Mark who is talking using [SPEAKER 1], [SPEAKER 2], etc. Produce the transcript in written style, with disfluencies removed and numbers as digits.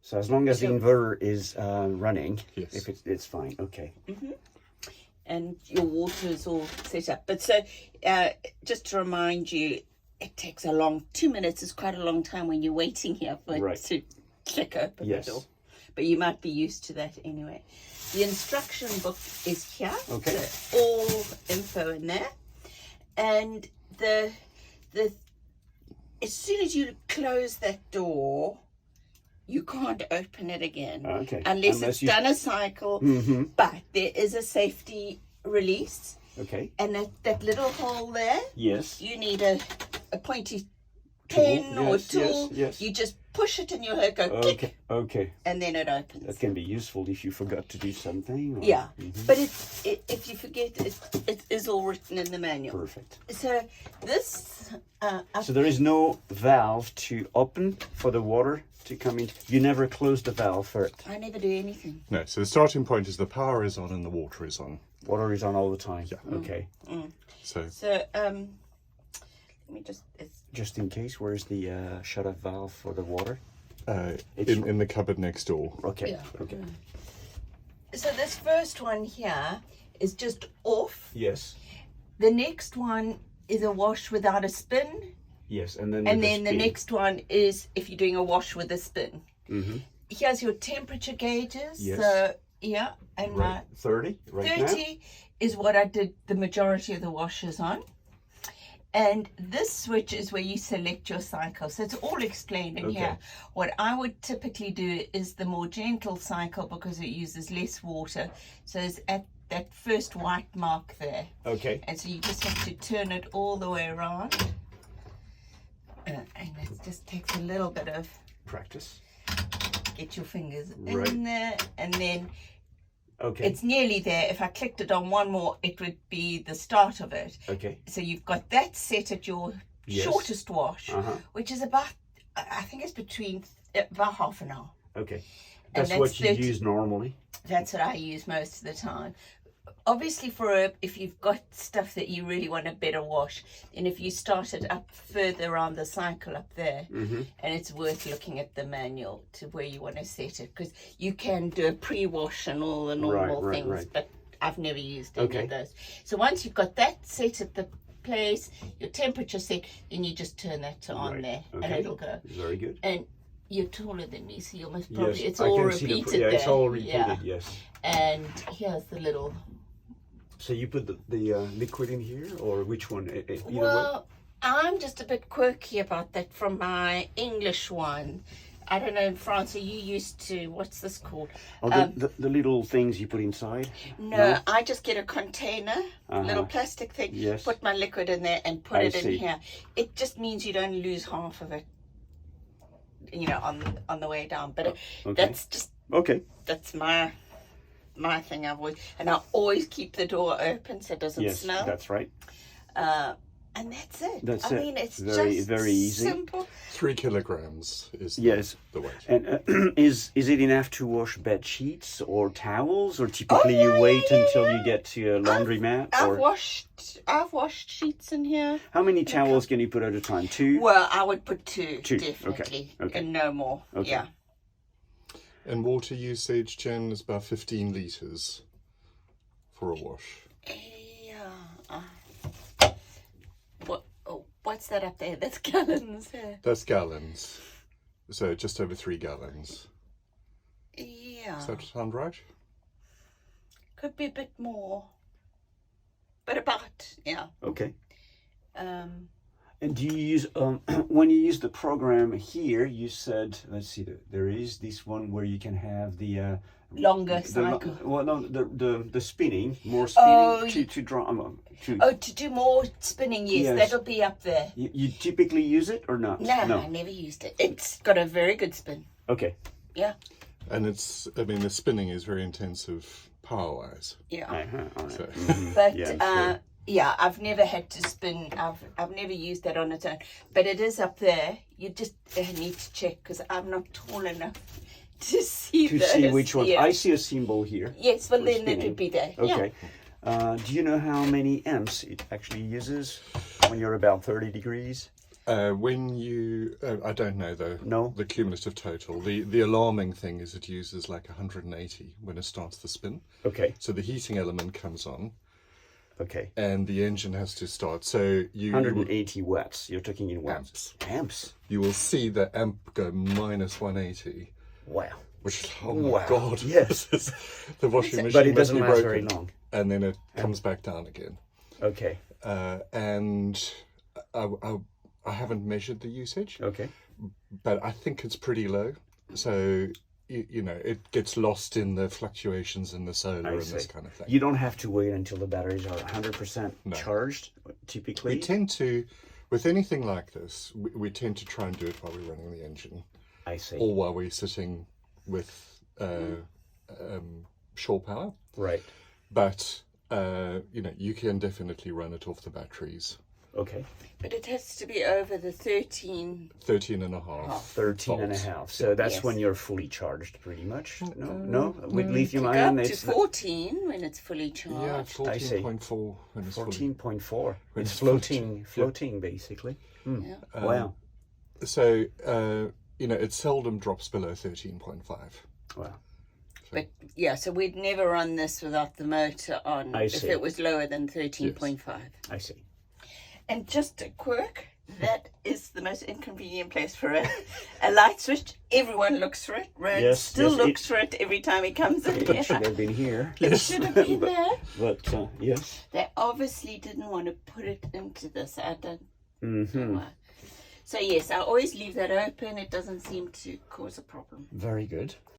[SPEAKER 1] So as long as the inverter is running,
[SPEAKER 2] Yes.
[SPEAKER 1] if it's fine. Okay.
[SPEAKER 3] And your water is all set up. But so, just to remind you, it takes 2 minutes is quite a long time when you're waiting here for it to click open the door. But you might be used to that anyway. The instruction book is here.
[SPEAKER 1] Okay.
[SPEAKER 3] So all info in there. And the as soon as you close that door, you can't open it again.
[SPEAKER 1] Okay.
[SPEAKER 3] Unless it's done a cycle. But there is a safety release.
[SPEAKER 1] Okay.
[SPEAKER 3] And that little hole there,
[SPEAKER 1] Yes.
[SPEAKER 3] you need a pointy pen or tool.
[SPEAKER 1] Yes.
[SPEAKER 3] You just push it and you'll hear it go click,
[SPEAKER 1] Okay.
[SPEAKER 3] and then it opens.
[SPEAKER 1] That can be useful if you forgot to do something. Or...
[SPEAKER 3] Yeah, but if you forget, it is all written in the manual.
[SPEAKER 1] Perfect.
[SPEAKER 3] So this,
[SPEAKER 1] So there is no valve to open for the water to come in. You never close the valve for it.
[SPEAKER 3] I never do anything.
[SPEAKER 2] No, so the starting point is the power is on and the water is on.
[SPEAKER 1] Water is on all the time.
[SPEAKER 2] Yeah.
[SPEAKER 1] Okay.
[SPEAKER 2] So
[SPEAKER 3] let me
[SPEAKER 1] Just in case, where's the shut-off valve for the water?
[SPEAKER 2] in the cupboard next door.
[SPEAKER 1] Okay.
[SPEAKER 3] Yeah.
[SPEAKER 1] Okay.
[SPEAKER 3] So this first one here is just off.
[SPEAKER 1] Yes.
[SPEAKER 3] The next one is a wash without a spin.
[SPEAKER 1] Yes, and then
[SPEAKER 3] The next one is if you're doing a wash with a spin. Here's your temperature gauges.
[SPEAKER 1] Yes.
[SPEAKER 3] So, yeah, and
[SPEAKER 1] right. 30 right
[SPEAKER 3] my 30 is what I did the majority of the washes on. And this switch is where you select your cycle. So it's all explained in here. What I would typically do is the more gentle cycle because it uses less water. So it's at that first white mark there.
[SPEAKER 1] Okay.
[SPEAKER 3] And so you just have to turn it all the way around. And it just takes a little bit of
[SPEAKER 1] practice.
[SPEAKER 3] Get your fingers
[SPEAKER 1] Right.
[SPEAKER 3] in there, and then
[SPEAKER 1] Okay.
[SPEAKER 3] it's nearly there. If I clicked it on one more, it would be the start of it.
[SPEAKER 1] Okay.
[SPEAKER 3] So you've got that set at your
[SPEAKER 1] Yes.
[SPEAKER 3] shortest wash,
[SPEAKER 1] Uh-huh.
[SPEAKER 3] which is about, I think it's between about half an hour.
[SPEAKER 1] Okay.
[SPEAKER 3] And
[SPEAKER 1] That's what you
[SPEAKER 3] 30
[SPEAKER 1] use normally.
[SPEAKER 3] That's what I use most of the time. Obviously, if you've got stuff that you really want a better wash, and if you start it up further around the cycle up there, and it's worth looking at the manual to where you want to set it, because you can do a pre-wash and all the normal
[SPEAKER 1] Right,
[SPEAKER 3] things,
[SPEAKER 1] right.
[SPEAKER 3] but I've never used any
[SPEAKER 1] Okay.
[SPEAKER 3] of those. So once you've got that set at the place, your temperature set, then you just turn that to on
[SPEAKER 1] Right,
[SPEAKER 3] there, and
[SPEAKER 1] okay.
[SPEAKER 3] it'll go.
[SPEAKER 1] Very good.
[SPEAKER 3] And you're taller than me, so you must probably,
[SPEAKER 1] Yes,
[SPEAKER 3] it's
[SPEAKER 1] I
[SPEAKER 3] all
[SPEAKER 1] can see the-
[SPEAKER 3] repeated
[SPEAKER 1] yeah,
[SPEAKER 3] there.
[SPEAKER 1] it's all repeated,
[SPEAKER 3] Yeah.
[SPEAKER 1] yes.
[SPEAKER 3] And here's the little...
[SPEAKER 1] So you put the liquid in here, or which one? Either way?
[SPEAKER 3] Well, I'm just a bit quirky about that from my English one. I don't know, in France, are you used to, what's this called?
[SPEAKER 1] Oh, the little things you put inside?
[SPEAKER 3] No, I just get a container, little plastic thing,
[SPEAKER 1] Yes.
[SPEAKER 3] put my liquid in there and put
[SPEAKER 1] I
[SPEAKER 3] it
[SPEAKER 1] see.
[SPEAKER 3] in here. It just means you don't lose half of it, you know, on the way down. But
[SPEAKER 1] okay.
[SPEAKER 3] that's my thing. And I always keep the door open so it doesn't
[SPEAKER 1] Yes,
[SPEAKER 3] smell.
[SPEAKER 1] that's right.
[SPEAKER 3] And that's it.
[SPEAKER 1] That's
[SPEAKER 3] I
[SPEAKER 1] it.
[SPEAKER 3] mean, it's
[SPEAKER 1] Very,
[SPEAKER 3] just
[SPEAKER 1] very easy.
[SPEAKER 3] simple.
[SPEAKER 2] 3 kilograms is
[SPEAKER 1] Yes.
[SPEAKER 2] the weight.
[SPEAKER 1] And is it enough to wash bed sheets or towels, or typically you wait until you get to a laundromat?
[SPEAKER 3] I've
[SPEAKER 1] Or
[SPEAKER 3] washed sheets in here.
[SPEAKER 1] how many towels can you put at a time? 2?
[SPEAKER 3] Well, I would put two.
[SPEAKER 1] Two,
[SPEAKER 3] Definitely,
[SPEAKER 1] okay.
[SPEAKER 3] and no more.
[SPEAKER 1] Okay.
[SPEAKER 3] Yeah.
[SPEAKER 2] And water usage, Jen, is about 15 litres for a wash.
[SPEAKER 3] Yeah. What's that up there? That's gallons.
[SPEAKER 2] That's gallons. So just over 3 gallons.
[SPEAKER 3] Yeah.
[SPEAKER 2] Does that sound right?
[SPEAKER 3] Could be a bit more, but about
[SPEAKER 1] Okay.
[SPEAKER 3] Um.
[SPEAKER 1] And do you use when you use the program here? You said, let's see, there is this one where you can have the
[SPEAKER 3] Longer
[SPEAKER 1] the,
[SPEAKER 3] cycle.
[SPEAKER 1] well, no, the spinning, more spinning to draw.
[SPEAKER 3] To do more spinning, yes,
[SPEAKER 1] Yes.
[SPEAKER 3] that'll be up there.
[SPEAKER 1] You typically use it or not?
[SPEAKER 3] No, I never used it. It's got a very good spin.
[SPEAKER 1] Okay.
[SPEAKER 3] Yeah.
[SPEAKER 2] And the spinning is very intensive power-wise.
[SPEAKER 3] Yeah.
[SPEAKER 1] Uh-huh. All right.
[SPEAKER 2] So,
[SPEAKER 3] But
[SPEAKER 1] Yeah, sure.
[SPEAKER 3] yeah, I've never had to spin. I've never used that on its own. But it is up there. You just need to check because I'm not tall enough to see
[SPEAKER 1] To
[SPEAKER 3] this.
[SPEAKER 1] see which one.
[SPEAKER 3] Yeah.
[SPEAKER 1] I see a symbol here.
[SPEAKER 3] Yes, well
[SPEAKER 1] for
[SPEAKER 3] then it
[SPEAKER 1] spinning.
[SPEAKER 3] would be there.
[SPEAKER 1] Okay. Do you know how many amps it actually uses when you're about 30 degrees?
[SPEAKER 2] When you, I don't know though,
[SPEAKER 1] No?
[SPEAKER 2] the cumulative total. The alarming thing is it uses like 180 when it starts the spin.
[SPEAKER 1] Okay,
[SPEAKER 2] So the heating element comes on
[SPEAKER 1] okay.
[SPEAKER 2] and the engine has to start. So you
[SPEAKER 1] 180 watts. You're talking in watts.
[SPEAKER 2] amps.
[SPEAKER 1] Amps.
[SPEAKER 2] You will see the amp go minus 180,
[SPEAKER 1] Wow.
[SPEAKER 2] which is, oh my
[SPEAKER 1] Wow,
[SPEAKER 2] God.
[SPEAKER 1] yes.
[SPEAKER 2] This is- the washing machine
[SPEAKER 1] But it
[SPEAKER 2] must
[SPEAKER 1] doesn't
[SPEAKER 2] be
[SPEAKER 1] last
[SPEAKER 2] broken.
[SPEAKER 1] very long.
[SPEAKER 2] And then it comes back down again.
[SPEAKER 1] Okay,
[SPEAKER 2] And I haven't measured the usage,
[SPEAKER 1] okay.
[SPEAKER 2] but I think it's pretty low. So, you know, it gets lost in the fluctuations in the solar
[SPEAKER 1] I
[SPEAKER 2] and this
[SPEAKER 1] see.
[SPEAKER 2] kind of thing.
[SPEAKER 1] You don't have to wait until the batteries are 100%
[SPEAKER 2] No.
[SPEAKER 1] charged, typically.
[SPEAKER 2] We tend to, with anything like this, we tend to try and do it while we're running the engine
[SPEAKER 1] I see.
[SPEAKER 2] or while we're sitting with shore power.
[SPEAKER 1] Right.
[SPEAKER 2] But, you know, you can definitely run it off the batteries.
[SPEAKER 1] Okay.
[SPEAKER 3] But it has to be over the 13.
[SPEAKER 2] 13 and a half.
[SPEAKER 1] 13 and a
[SPEAKER 2] volts.
[SPEAKER 1] half. So that's
[SPEAKER 3] Yes.
[SPEAKER 1] when you're fully charged, pretty much. No? With
[SPEAKER 3] Go
[SPEAKER 1] lithium
[SPEAKER 3] up
[SPEAKER 1] ion,
[SPEAKER 3] to
[SPEAKER 1] it's
[SPEAKER 3] 14 when it's fully
[SPEAKER 2] Yeah,
[SPEAKER 3] charged.
[SPEAKER 1] I see.
[SPEAKER 2] 14.4 when it's fully.
[SPEAKER 1] 14.4.
[SPEAKER 2] When
[SPEAKER 1] It's
[SPEAKER 2] it's fully
[SPEAKER 1] floating, basically.
[SPEAKER 3] Yeah.
[SPEAKER 1] Wow.
[SPEAKER 2] So, you know, it seldom drops below 13.5.
[SPEAKER 1] Wow.
[SPEAKER 3] But yeah, so we'd never run this without the motor on
[SPEAKER 1] I
[SPEAKER 3] if
[SPEAKER 1] see.
[SPEAKER 3] it was lower than 13.5.
[SPEAKER 1] I see.
[SPEAKER 3] And just a quirk, that is the most inconvenient place for a light switch. Everyone looks for it. Rowan
[SPEAKER 1] Yes,
[SPEAKER 3] still
[SPEAKER 1] yes,
[SPEAKER 3] looks for it every time he comes in
[SPEAKER 1] It
[SPEAKER 3] here.
[SPEAKER 1] should have been here.
[SPEAKER 3] It should have been there.
[SPEAKER 1] But, yes.
[SPEAKER 3] They obviously didn't want to put it into this. I don't know
[SPEAKER 1] Mm-hmm.
[SPEAKER 3] why. So yes, I always leave that open. It doesn't seem to cause a problem.
[SPEAKER 1] Very good.